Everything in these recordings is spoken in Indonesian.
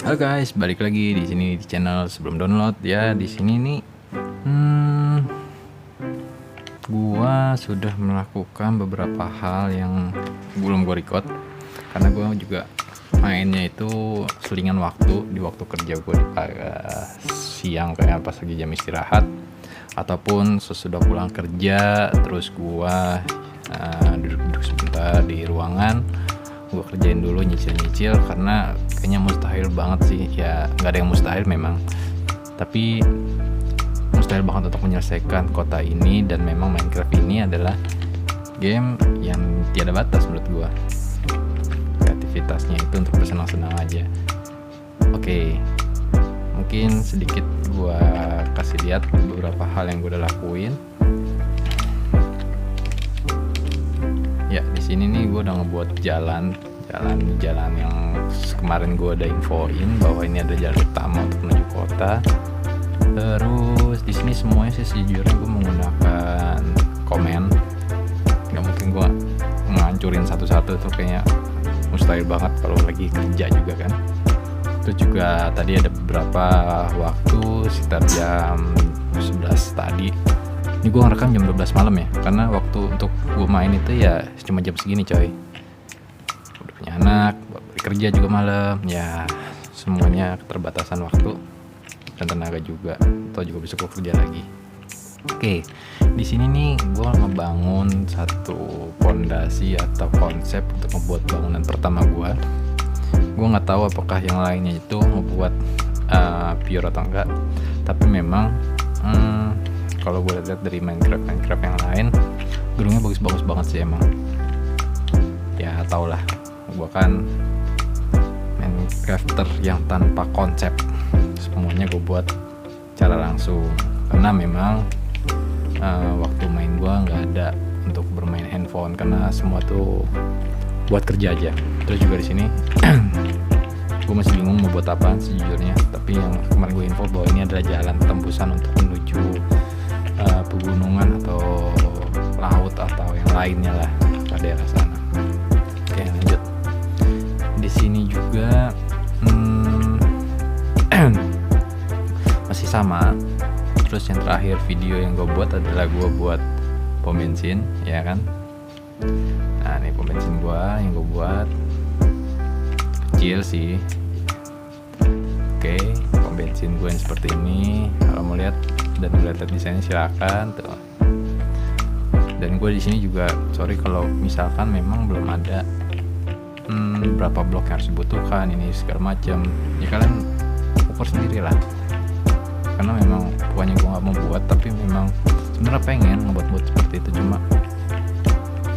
Halo guys, balik lagi di sini di channel Sebelum Download ya. Di sini nih, gua sudah melakukan beberapa hal yang belum gua record karena gua juga mainnya itu selingan waktu di waktu kerja gua di siang kayak pas lagi jam istirahat ataupun sesudah pulang kerja. Terus gua duduk-duduk sebentar di ruangan, gue kerjain dulu nyicil-nyicil karena kayaknya mustahil banget sih ya. Nggak ada yang mustahil memang, tapi mustahil banget untuk menyelesaikan kota ini. Dan memang Minecraft ini adalah game yang tiada batas menurut gue. Kreativitasnya itu untuk bersenang-senang aja. Oke, mungkin sedikit gue kasih lihat beberapa hal yang gue udah lakuin. Ya, di sini nih gue udah ngebuat jalan yang kemarin gue udah infoin bahwa ini ada jalan utama untuk menuju kota. Terus di sini semuanya sih sejujurnya gue menggunakan komen. Gak mungkin gue ngancurin satu-satu, tuh kayaknya mustahil banget kalau lagi kerja juga kan. Terus juga tadi ada beberapa waktu sekitar jam 11 tadi. Ini gue ngerekam jam 12 malam ya, karena waktu untuk gue main itu ya cuma jam segini coy. Udah punya anak, kerja juga malam, ya semuanya keterbatasan waktu dan tenaga juga. Atau juga bisa gue kerja lagi. Oke, di sini nih gue ngebangun satu fondasi atau konsep untuk membuat bangunan pertama gue. Gue nggak tahu apakah yang lainnya itu ngebuat pure atau enggak, tapi memang kalau gue lihat dari Minecraft yang lain, gedungnya bagus-bagus banget sih emang. Ya tau lah, gue kan Minecrafter yang tanpa konsep. Semuanya gue buat cara langsung, karena memang waktu main gue nggak ada untuk bermain handphone, karena semua tuh buat kerja aja. Terus juga di sini gue masih bingung mau buat apaan sejujurnya, tapi yang kemarin gue info bahwa ini adalah jalan tembusan untuk menuju pegunungan atau laut atau yang lainnya lah pada daerah sana. Oke, lanjut. Di sini juga masih sama. Terus yang terakhir video yang gue buat adalah gue buat pom bensin, ya kan. Nah ini pom bensin gue yang gue buat, kecil sih. Oke, pom bensin gue yang seperti ini. Kalau mau lihat dan melihat desainnya silakan tuh. Dan gue di sini juga sorry kalau misalkan memang belum ada berapa blok yang harus dibutuhkan ini segala macam, ya kalian ukur sendiri lah. Karena memang bukannya gue nggak mau buat, tapi memang sebenarnya pengen ngebuat seperti itu, cuma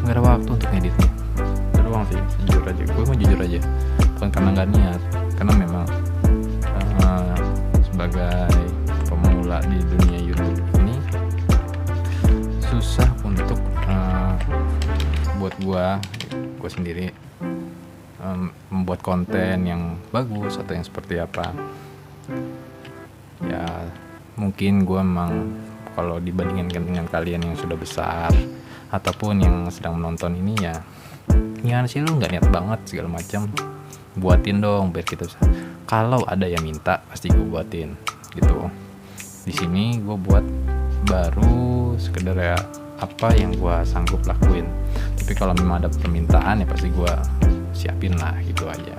nggak ada waktu untuk ngeditnya. Itu doang sih, jujur aja. Gue mau jujur aja, bukan karena nggak niat, karena memang sebagai pemula di dunia YouTube ini susah untuk buat gue sendiri membuat konten yang bagus atau yang seperti apa. Ya mungkin gue emang kalau dibandingkan dengan kalian yang sudah besar ataupun yang sedang menonton ini, ya gimana sih lu nggak niat banget segala macam, buatin dong biar kita bisa. Kalau ada yang minta pasti gue buatin gitu. Di sini gue buat baru sekedar ya apa yang gue sanggup lakuin, tapi kalau memang ada permintaan ya pasti gue siapin lah gitu aja.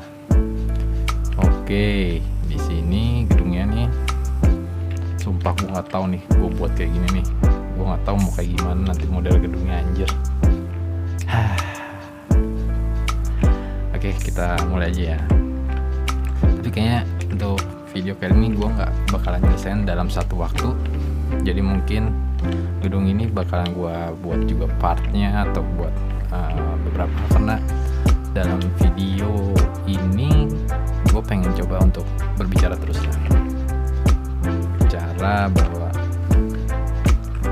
Oke, di sini gedungnya nih, sumpah gue nggak tahu nih gue buat kayak gini nih, gue nggak tahu mau kayak gimana nanti model gedungnya, anjir. Oke, kita mulai aja ya. Tapi kayaknya untuk video kali ini gue nggak bakalan nyelesain dalam satu waktu, jadi mungkin gedung ini bakalan gue buat juga partnya atau buat beberapa, karena dalam video ini gue pengen coba untuk berbicara terus lah, bicara bahwa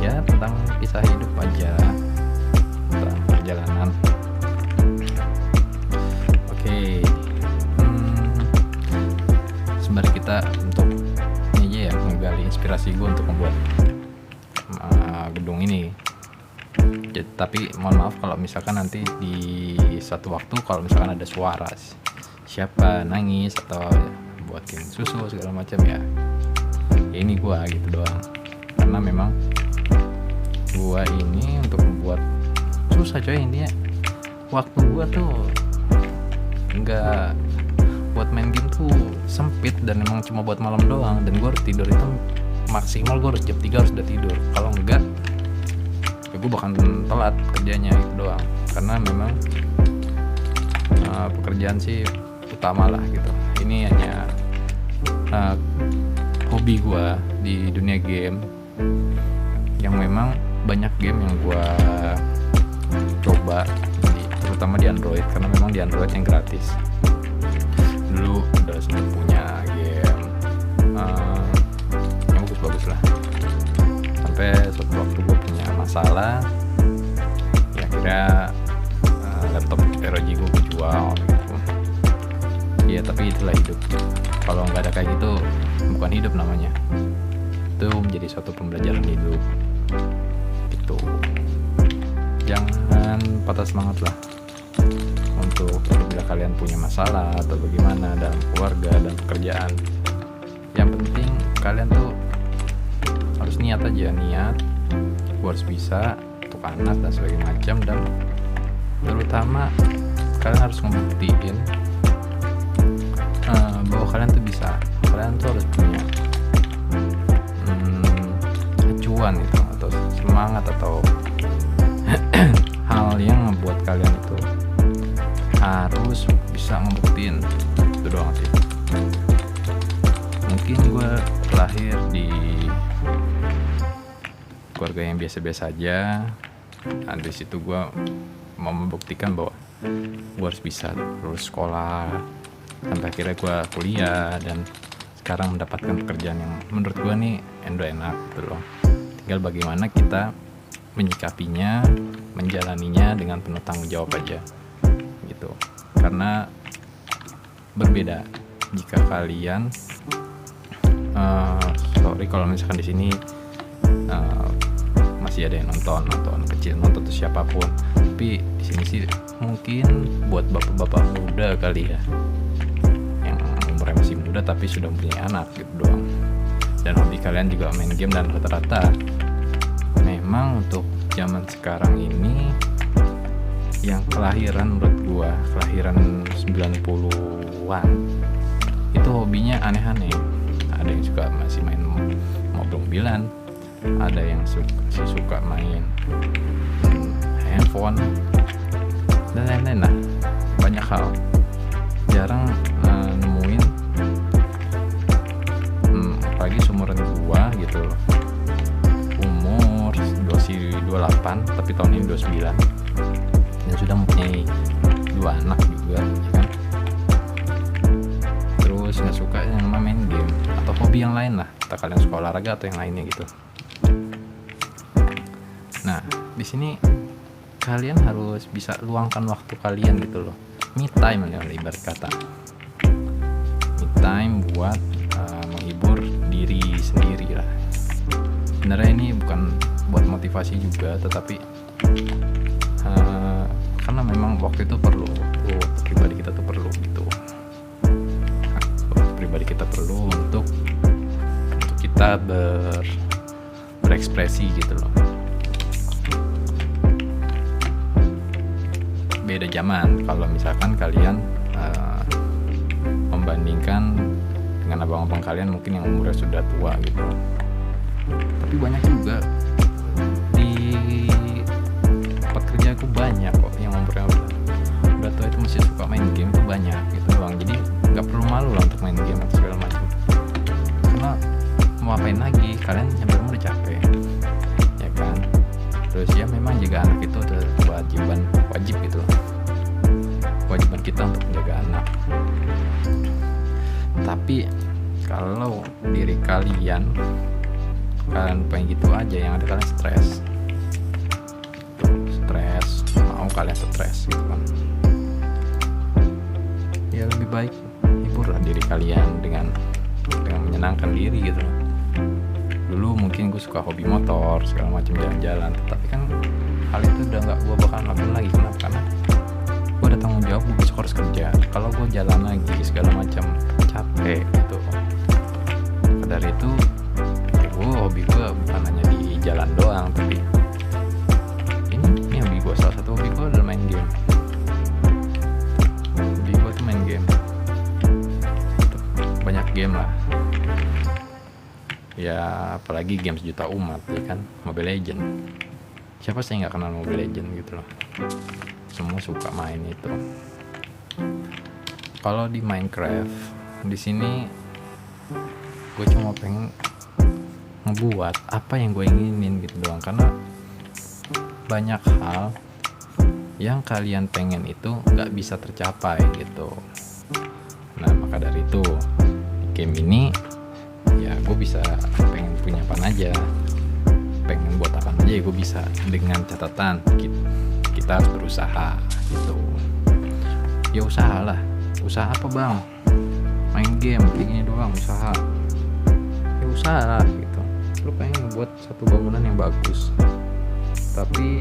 ya tentang kisah hidup aja, tentang perjalanan. Oke, sembari kita untuk ini aja ya, menggali inspirasi gue untuk membuat gedung ini. Jadi, tapi mohon maaf kalau misalkan nanti di satu waktu kalau misalkan ada suara siapa nangis atau buatin susu segala macam ya ini gue gitu doang. Karena memang gue ini untuk membuat susah coy, ini ya waktu gue tuh nggak buat main game tuh sempit dan memang cuma buat malam doang, dan gue harus tidur itu maksimal gue harus jam 3 harus udah tidur, kalau enggak ya gue bakal telat kerjanya itu doang. Karena memang pekerjaan sih utama lah gitu, ini hanya hobi gue di dunia game, yang memang banyak game yang gue coba terutama di Android, karena memang di Android yang gratis. Dulu udah sempat punya game yang bagus-bagus lah, sampai suatu waktu gue punya masalah ya, akhirnya laptop ROG gue jual gitu. Iya tapi itulah hidup, kalau nggak ada kayak gitu bukan hidup namanya, itu menjadi suatu pembelajaran hidup gitu. Jangan patah semangat lah untuk bila kalian punya masalah atau bagaimana dalam keluarga dan pekerjaan. Yang penting kalian tuh harus niat aja, niat gue harus bisa untuk anak dan sebagainya macam, dan terutama kalian harus membuktiin bahwa kalian tuh bisa, kalian tuh harus punya acuan gitu, atau semangat atau hal yang membuat kalian itu harus bisa ngebuktiin. Itu doang sih. Mungkin gue lahir di keluarga yang biasa-biasa aja, nah, di situ gue mau membuktikan bahwa gue harus bisa lulus sekolah sampai akhirnya gue kuliah dan sekarang mendapatkan pekerjaan yang menurut gue nih enak gitu loh. Tinggal bagaimana kita menyikapinya, menjalaninya dengan penuh tanggung jawab aja gitu. Karena berbeda jika kalian sorry kalau misalkan di sini masih ada yang nonton kecil, nonton tuh siapapun, tapi di sini sih mungkin buat bapak-bapak muda kali ya, yang umurnya masih muda tapi sudah punya anak gitu doang, dan hobi kalian juga main game. Dan rata-rata memang untuk zaman sekarang ini yang kelahiran menurut gua kelahiran 90-an itu hobinya aneh-aneh. Ada yang suka masih main mobil-mobilan, ada yang suka main handphone dan lain-lain lah, banyak hal. Jarang nemuin apalagi seumuran gua gitu loh, umur 28 tapi tahun ini 29 dan sudah mempunyai 2 anak juga ya kan, terus nggak suka yang main game atau hobi yang lain lah, entah kalian suka olahraga atau yang lainnya gitu. Nah di sini kalian harus bisa luangkan waktu kalian gitu loh, me time ya ibarat kata, me time buat menghibur diri sendiri lah. Sebenarnya ini bukan buat motivasi juga, tetapi karena memang waktu itu perlu, pribadi kita tuh perlu gitu, pribadi kita perlu untuk kita berekspresi gitu loh. Beda zaman kalau misalkan kalian membandingkan dengan abang-abang kalian mungkin yang umurnya sudah tua gitu, tapi banyak juga di tempat kerja aku banyak kok yang umurnya udah tua itu masih suka main game, itu banyak gitu doang. Jadi nggak perlu malu lah untuk main game atau segala macam, karena mau apain lagi, kalian yang belum udah capek ya kan. Terus ya memang jaga anak itu adalah wajib gitu, kewajiban kita untuk menjaga anak. Tapi kalau diri kalian pengen gitu aja, yang ada kalian stres, mau kalian stres gitu kan, ya lebih baik hiburlah diri kalian dengan menyenangkan diri gitu. Dulu mungkin gue suka hobi motor segala macam, jalan-jalan, tapi kan hal itu udah nggak gue bakalan lakuin lagi. Kenapa? Karena gue ada tanggung jawab, gue besok harus kerja. Kalau gue jalan lagi segala macam capek gitu. Maka dari itu hobi gue bukan hanya di jalan doang, tapi ini hobi gue, salah satu hobi gue adalah main game. Hobi gue tuh main game, banyak game lah ya, apalagi game sejuta umat ya kan, Mobile Legend. Siapa sih nggak kenal Mobile Legend gitu loh, semua suka main itu. Kalau di Minecraft di sini gue cuma pengen ngebuat apa yang gue inginin gitu doang, karena banyak hal yang kalian pengen itu nggak bisa tercapai gitu. Nah maka dari itu game ini ya gue bisa pengen punya apa aja, pengen buat apa aja ya gue bisa, dengan catatan kita harus berusaha gitu. Ya usaha lah. Usaha apa bang? Main game begini doang usaha? Ya usaha lah gitu. Lu pengen buat satu bangunan yang bagus, tapi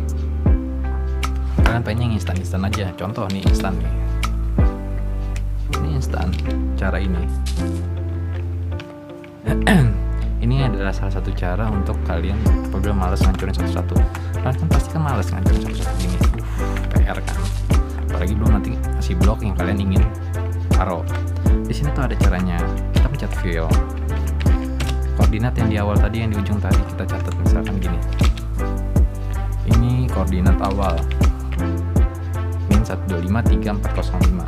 kalian pengen instan aja. Contoh nih, instan nih. Ini instan cara ini. Ini adalah salah satu cara untuk kalian apabila malas ngancurin satu-satu. Kalian kan pasti kan malas ngancurin satu-satu gini. PR kan. Apalagi belum nanti ngasih blok yang kalian ingin taruh. Di sini tuh ada caranya. Kita pencet fill. Koordinat yang di awal tadi, yang di ujung tadi kita catat, misalkan gini. Ini koordinat awal. Min 1253405.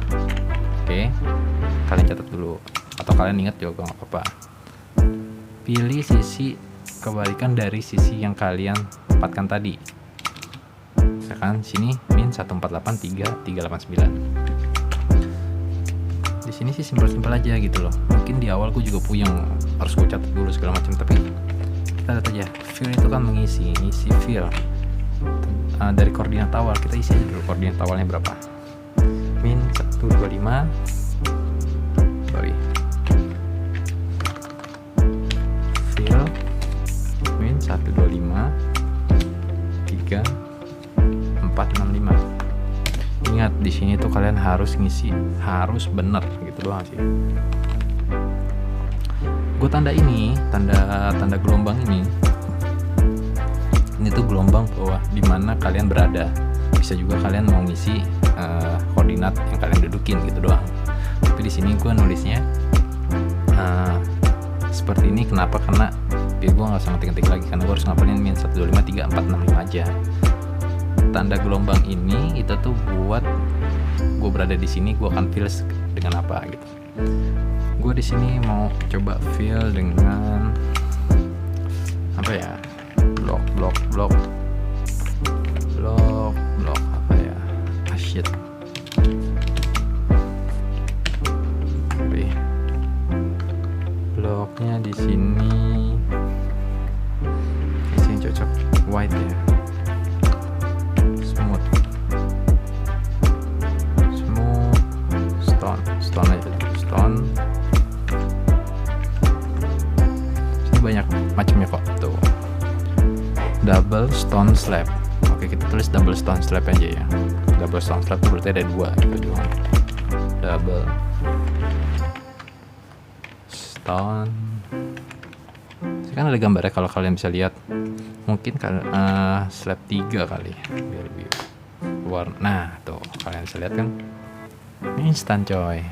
Oke. Kalian catat dulu, atau kalian ingat juga nggak apa-apa. Pilih sisi kebalikan dari sisi yang kalian tempatkan tadi. Misalkan sini min 1483389. Di sini sih simpel-simpel aja gitu loh. Mungkin di awal gue juga puyeng, harus gue catat dulu segala macam, tapi kita lihat aja. Fill itu kan mengisi fill. Dari koordinat awal kita isi aja dulu koordinat awalnya berapa. Min 125. Fill min 1253465. Ingat di sini tuh kalian harus ngisi, harus bener gitu doang sih. Gue tanda ini, tanda gelombang ini tuh gelombang bawah di mana kalian berada. Bisa juga kalian mau ngisi koordinat yang kalian dudukin gitu doang. Tapi di sini gue nulisnya seperti ini. Kenapa? Karena biar gue nggak sama ketik lagi, karena gue harus ngapalin min 1253465 aja. Tanda gelombang ini itu tuh buat gue berada di sini, gue akan fill dengan apa gitu. Gue di sini mau coba fill dengan apa ya? Blok apa ya? Shit. Bloknya di sini cocok white ya. Smooth stone aja dulu. Stone ini banyak macamnya kok tuh. Double stone slab. Oke, kita tulis double stone slab aja ya. Double stone slab itu berarti ada dua gitu doang. Double stone. Kan ada gambarnya kalau kalian bisa lihat. Mungkin slab 3 kali biar lebih warna. Nah, tuh kalian bisa lihat kan. Ini instan coy.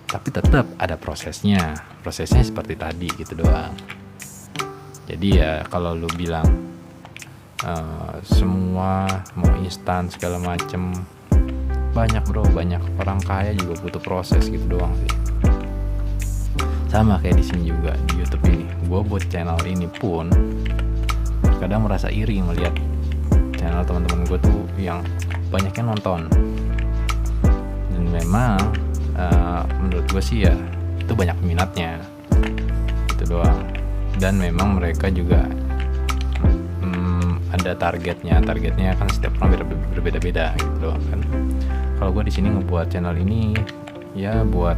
Tapi tetap ada prosesnya. Prosesnya seperti tadi gitu doang. Jadi ya kalau lu bilang semua mau instan segala macem, banyak bro, banyak orang kaya juga butuh proses gitu doang sih. Sama kayak di sini juga di YouTube ini, gue buat channel ini pun kadang merasa iri melihat channel teman-teman gue tuh yang banyaknya nonton. Dan memang menurut gue sih ya itu banyak minatnya, itu doang. Dan memang mereka juga ada targetnya kan setiap orang berbeda-beda gitu doang kan. Kalau gue di sini ngebuat channel ini ya buat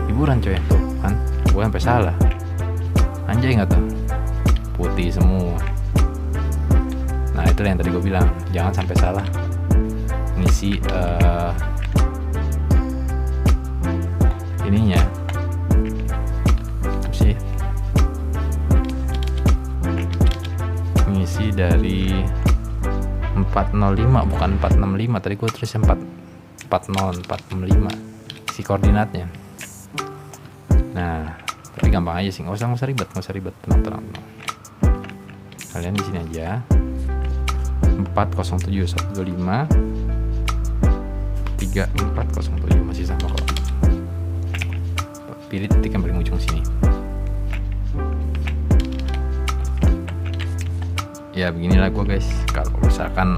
hiburan coy, tuh kan gue sampai salah, anjay nggak tuh, putih semua. Nah itu yang tadi gue bilang, jangan sampai salah ngisi ininya sih, ngisi dari 405 bukan 465, tadi gue tulis 465 si koordinatnya. Nah tapi gampang aja sih, nggak usah ribet, tenang. Kalian di sini aja 407125 3407 masih sama kok. Pilih titik yang paling ujung sini. Ya beginilah gue guys, kalau misalkan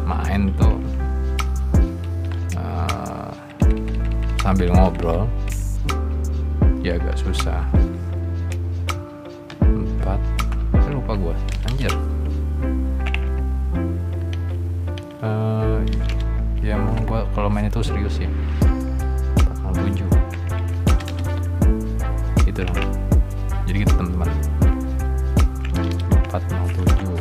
main tuh sambil ngobrol ya agak susah. 4 lupa gue anjir. Ya emang gue kalau main itu serius ya. 407 gitu dong. Jadi gitu teman-teman, 407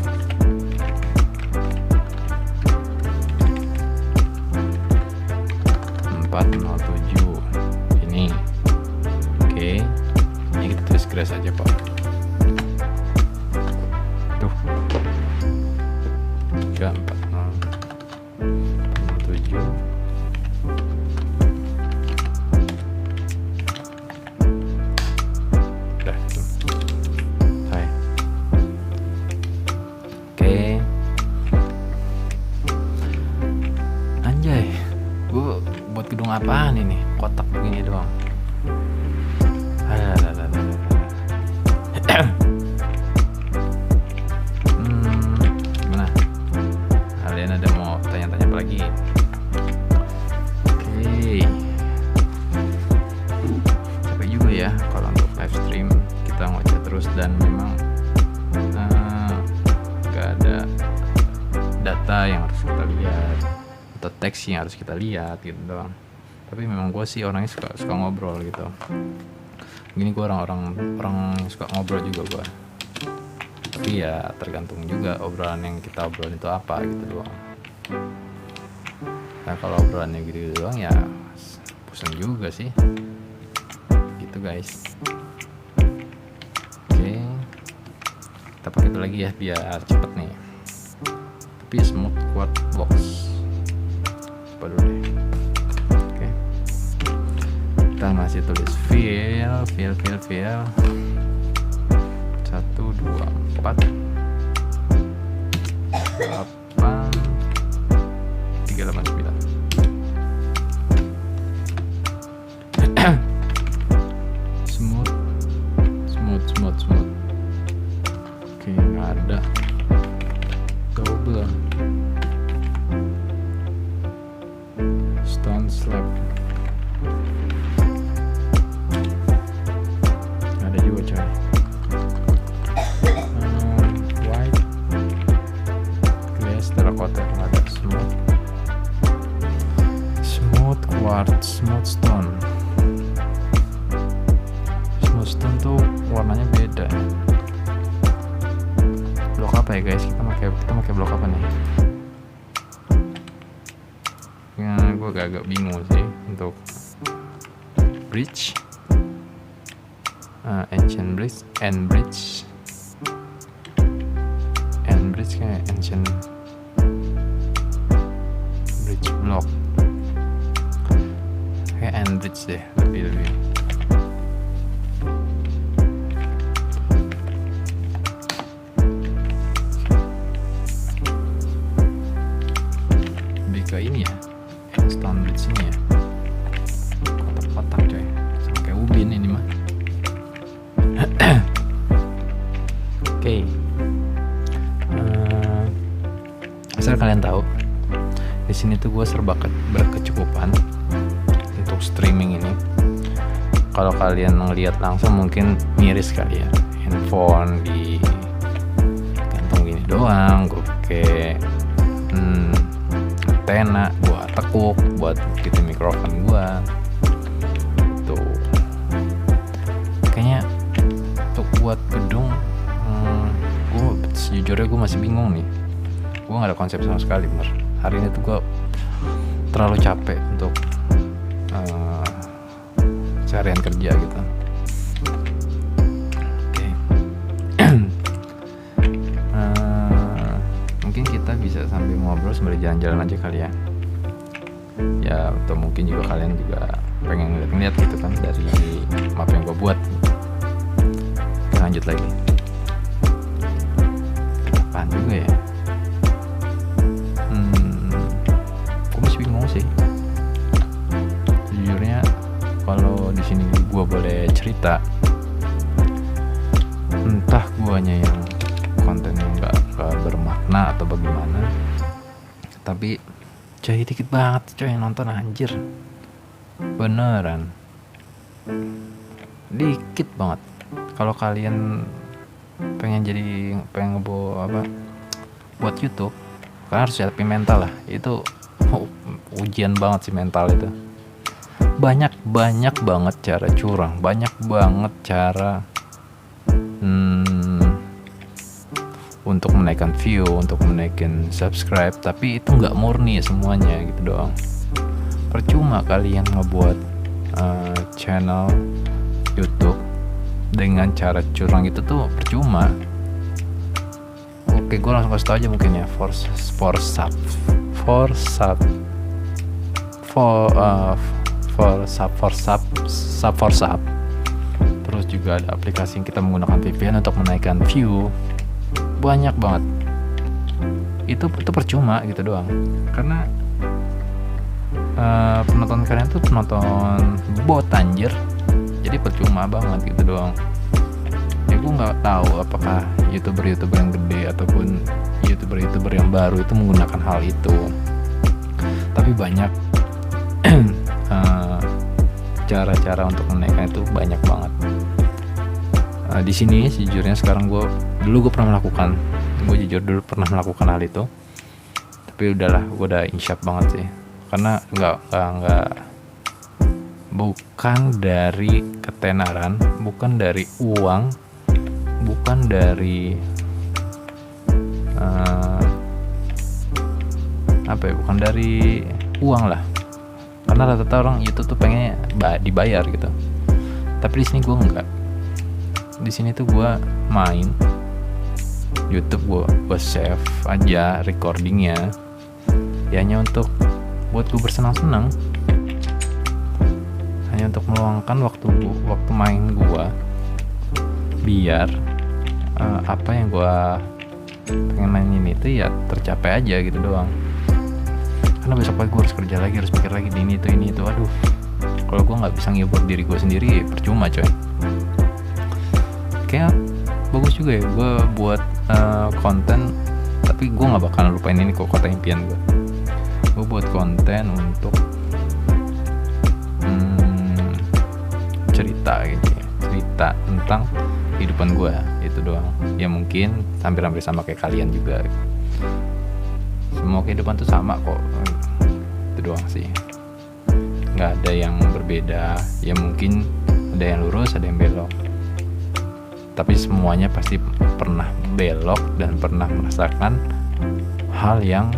ini. Oke, ini kita tulis grass aja kok. Tuh 3407 udah tuh. Hai. Oke, anjay, gue buat gedung apaan ini, kotak begini doang. Gimana? Kalian ada mau tanya-tanya apa lagi? Oke. Capek juga ya kalau untuk live stream kita ngoceh terus dan memang gak ada data yang harus kita lihat atau teks yang harus kita lihat gitu doang. Tapi memang gue sih orangnya suka ngobrol gitu. Gini gue orang yang suka ngobrol juga gue. Tapi ya tergantung juga obrolan yang kita obrolin itu apa gitu doang. Nah kalau obrolannya gitu doang ya pusing juga sih. Gitu guys. Oke, kita pakai itu lagi ya biar cepet nih. Tapi smooth quad box. Coba dulu deh. Oke, kita masih tulis fill 1, 2, 4 8 389. smooth. Oke, nggak ada double stone slab. Ada juga coy. White glass terracotta, nggak ada. Smooth quartz, smooth stone tuh warnanya beda. Blok apa ya guys? Kita pakai blok apa nih? Ya gue agak bingung sih untuk bridge, ancient bridge kayak ancient bridge block, kayak end bridge deh lebih. Ke ini ya, stone bridge ini ya, kotak-kotak coy, sama kayak ubin ini mah. Oke. Asal kalian tahu, di sini tuh gue serba berkecukupan untuk streaming ini. Kalau kalian ngeliat langsung mungkin miris kali ya, handphone di gantung gini doang, gue pakai antena buat tekuk, buat gitu mikrofon gua tuh. Kayaknya untuk buat gedung gua sejujurnya gua masih bingung nih. Gua nggak ada konsep sama sekali bener. Hari ini tuh gua terlalu capek untuk seharian kerja gitu. Oke. Mungkin kita bisa sambil ngobrol sambil jalan-jalan aja kali ya. Ya atau mungkin juga kalian juga pengen ngeliat gitu kan dari map yang gue buat. Oke, lanjut lagi. Apaan juga ya? Gue masih bingung sih. Sejujurnya kalau di sini gue boleh cerita, entah guanya yang kontennya nggak bermakna atau bagaimana, tapi coy dikit banget coy yang nonton, anjir, beneran dikit banget. Kalau kalian pengen buat YouTube, kalian harus siapin mental lah. Itu ujian banget sih mental itu. Banyak banget cara curang, banyak banget cara untuk menaikkan view, untuk menaikkan subscribe, tapi itu nggak murni semuanya gitu doang. Percuma kalian ngebuat channel YouTube dengan cara curang itu tuh percuma. Oke, gue langsung kasih tau aja mungkin ya. For sub. Terus juga ada aplikasi yang kita menggunakan VPN untuk menaikkan view. Banyak banget. Itu percuma gitu doang. Karena penonton kalian tuh penonton bot, anjir. Jadi percuma banget gitu doang. Ya gue nggak tahu apakah youtuber yang gede ataupun youtuber yang baru itu menggunakan hal itu. Tapi banyak cara-cara untuk menaikkan itu banyak banget. Di sini sejujurnya sekarang gue pernah melakukan hal itu, tapi udahlah, gue udah insyaf banget sih, karena nggak bukan dari ketenaran, bukan dari uang, bukan dari bukan dari uang lah, karena rata-rata orang YouTube tuh pengen dibayar gitu. Tapi di sini gue enggak. Di sini tuh gue main YouTube, gue save aja recordingnya, ya hanya untuk buat gue bersenang-senang, hanya untuk meluangkan waktu main gue, biar apa yang gue pengen mainin itu ya tercapai aja gitu doang. Karena besok pagi gue harus kerja lagi, harus pikir lagi ini itu. Aduh, kalau gue nggak bisa ngehibur diri gue sendiri, percuma coy. Kayak bagus juga ya gue buat konten, tapi gue nggak bakalan lupain ini kok, kota impian gue. Gue buat konten untuk cerita tentang kehidupan gue, itu doang. Ya mungkin hampir sama kayak kalian juga. Semua kehidupan tuh sama kok, itu doang sih, nggak ada yang berbeda. Ya mungkin ada yang lurus, ada yang belok, tapi semuanya pasti pernah belok dan pernah merasakan hal yang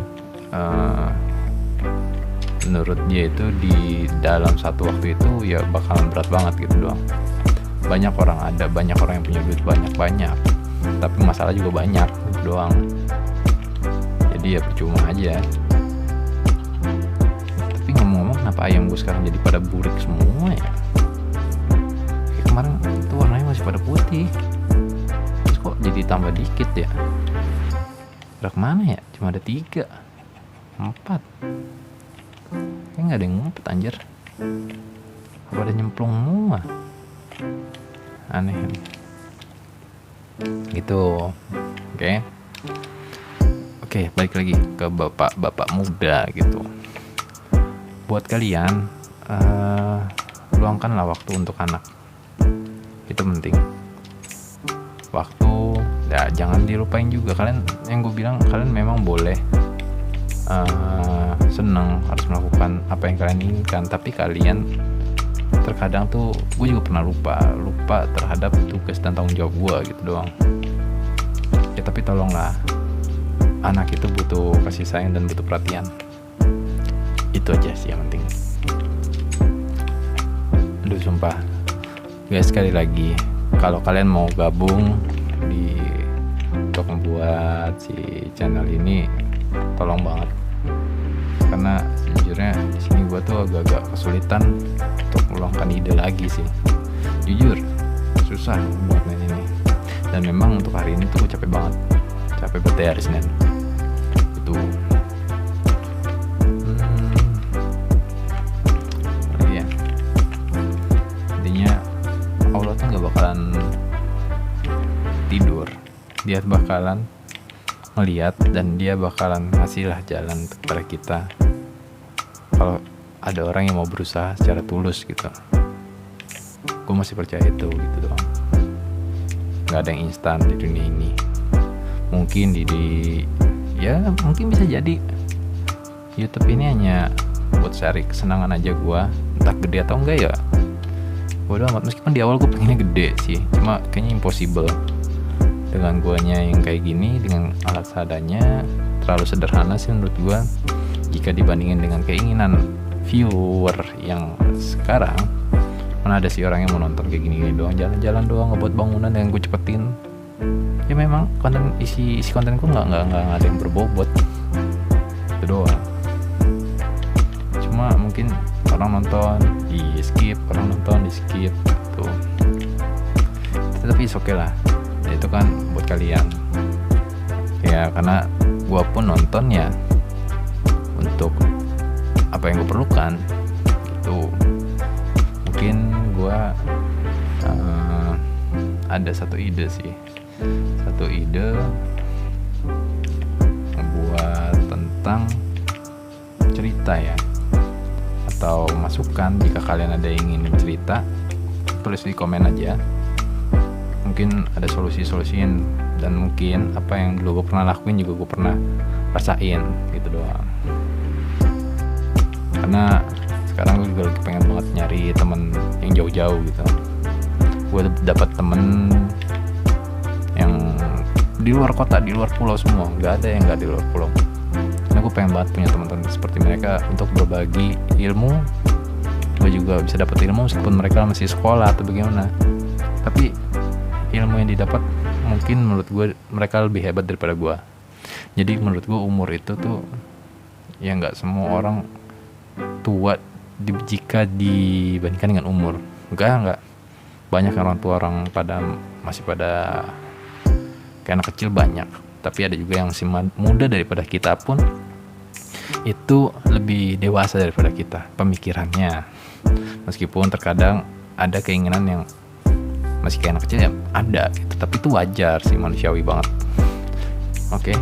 menurut dia itu di dalam satu waktu itu ya bakalan berat banget gitu doang. Banyak orang yang punya duit banyak, tapi masalah juga banyak gitu doang. Jadi ya percuma aja. Tapi ngomong-ngomong, kenapa ayam gue sekarang jadi pada burik semua ya? Kayak kemarin itu warnanya masih pada putih, terus kok jadi tambah dikit ya? Udah kemana ya? Cuma ada 3, 4. Kayak gak ada yang ngumpet, anjir. Apa ada nyemplung semua? Aneh gitu. Oke, balik lagi ke bapak muda gitu. Buat kalian, luangkanlah waktu untuk anak. Itu penting. Waktu, ya jangan dilupain juga. Kalian, yang gue bilang, kalian memang boleh senang harus melakukan apa yang kalian inginkan, tapi kalian terkadang tuh, gue juga pernah lupa terhadap tugas dan tanggung jawab gue gitu doang. Ya tapi tolonglah, anak itu butuh kasih sayang dan butuh perhatian. Itu aja sih yang penting. Aduh sumpah guys, sekali lagi kalau kalian mau gabung untuk membuat si channel ini, tolong banget, karena sejujurnya di sini gue tuh agak-agak kesulitan untuk meluangkan ide lagi sih, jujur susah buat main ini. Dan memang untuk hari ini tuh gue capek banget hari Senin itu. Ya intinya Allah tuh gak bakalan tidur, dia bakalan melihat dan dia bakalan ngasih lah jalan kepada kita kalau ada orang yang mau berusaha secara tulus gitu. Gue masih percaya itu gitu doang. Gak ada yang instan di dunia ini. Mungkin mungkin bisa jadi YouTube ini hanya buat cari kesenangan aja gue, entah gede atau enggak ya bodo amat. Meskipun di awal gue pengennya gede sih, cuma kayaknya impossible dengan guanya yang kayak gini, dengan alat seadanya, terlalu sederhana sih menurut gue jika dibandingin dengan keinginan viewer yang sekarang. Mana ada sih orang yang mau nonton kayak gini doang, jalan-jalan doang, ngebuat bangunan yang gue cepetin. Ya memang isi kontenku nggak ada yang berbobot, itu doang. Cuma mungkin orang nonton di skip tuh, tapi oke lah, itu kan buat kalian ya, karena gue pun nonton ya untuk apa yang gue perlukan gitu. Mungkin gue ada satu ide buat tentang cerita ya, atau masukan jika kalian ada yang ingin cerita, tulis di komen aja. Mungkin ada solusi-solusiin, dan mungkin apa yang dulu gue pernah lakuin juga gue pernah rasain gitu doang. Karena sekarang gue juga lagi pengen banget nyari temen yang jauh-jauh gitu. Gue dapat temen yang di luar kota, di luar pulau semua, nggak ada yang nggak di luar pulau. Karena gue pengen banget punya teman-teman seperti mereka untuk berbagi ilmu. Gue juga bisa dapat ilmu meskipun mereka masih sekolah atau bagaimana, tapi ilmu yang didapat mungkin menurut gue mereka lebih hebat daripada gue. Jadi menurut gue umur itu tuh ya nggak semua orang tua jika dibandingkan dengan umur. Enggak banyak orang tua masih pada kayak anak kecil banyak, tapi ada juga yang masih muda daripada kita pun itu lebih dewasa daripada kita pemikirannya. Meskipun terkadang ada keinginan yang masih kayak anak kecil ya ada gitu, tapi itu wajar sih, manusiawi banget. Oke.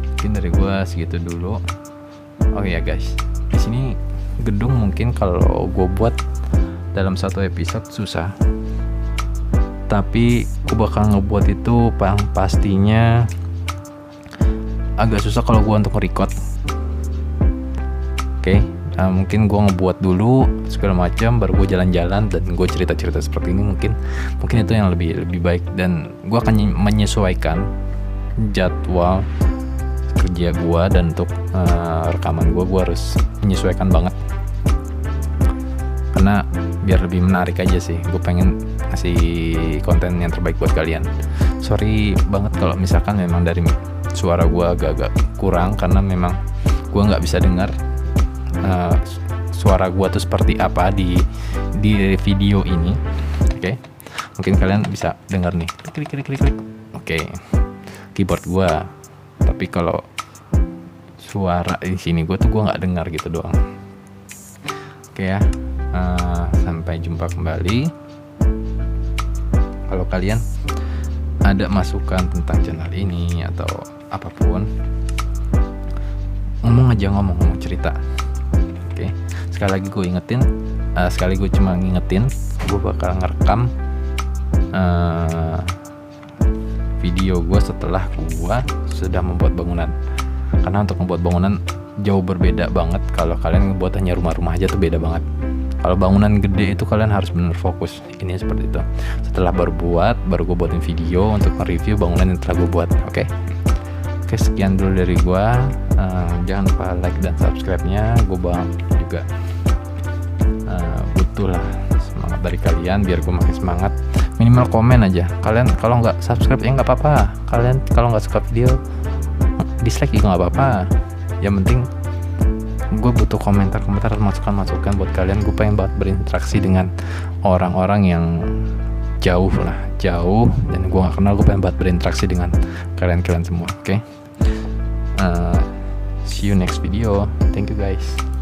Mungkin dari gua segitu dulu. Oh ya guys, di sini gedung mungkin kalau gua buat dalam satu episode susah, tapi gua bakal ngebuat itu pastinya agak susah kalau gua untuk nge-record. Oke. Nah, mungkin gue ngebuat dulu segala macam, baru gue jalan-jalan dan gue cerita-cerita seperti ini. Mungkin itu yang lebih baik, dan gue akan menyesuaikan jadwal kerja gue, dan untuk rekaman gue harus menyesuaikan banget karena biar lebih menarik aja sih. Gue pengen ngasih konten yang terbaik buat kalian. Sorry banget kalau misalkan memang dari suara gue agak-agak kurang, karena memang gue nggak bisa dengar suara gua tuh seperti apa di video ini. Oke. Mungkin kalian bisa dengar nih klik. Oke. Keyboard gua. Tapi kalau suara di sini gua nggak dengar gitu doang. Oke ya. Sampai jumpa kembali. Kalau kalian ada masukan tentang channel ini atau apapun, ngomong cerita. Oke. Sekali lagi gue ingetin, cuma ngingetin, gue bakal ngerekam video gue setelah gue sudah membuat bangunan. Karena untuk membuat bangunan jauh berbeda banget. Kalau kalian ngebuat hanya rumah-rumah aja tuh beda banget. Kalau bangunan gede itu kalian harus benar fokus. Ini seperti itu. Setelah baru gue buatin video untuk mereview bangunan yang telah gue buat. Oke, sekian dulu dari gue. Jangan lupa like dan subscribe-nya. Gue juga butuh lah dari kalian biar gue makin semangat. Minimal komen aja. Kalian kalau nggak subscribe ya nggak apa-apa. Kalian kalau nggak suka video dislike juga nggak apa-apa. Yang penting gue butuh komentar-komentar, masukan-masukan buat kalian. Gue pengen banget berinteraksi dengan orang-orang yang jauh, dan gue gak kenal. Gue pengen banget berinteraksi dengan kalian semua. Oke? See you next video. Thank you guys.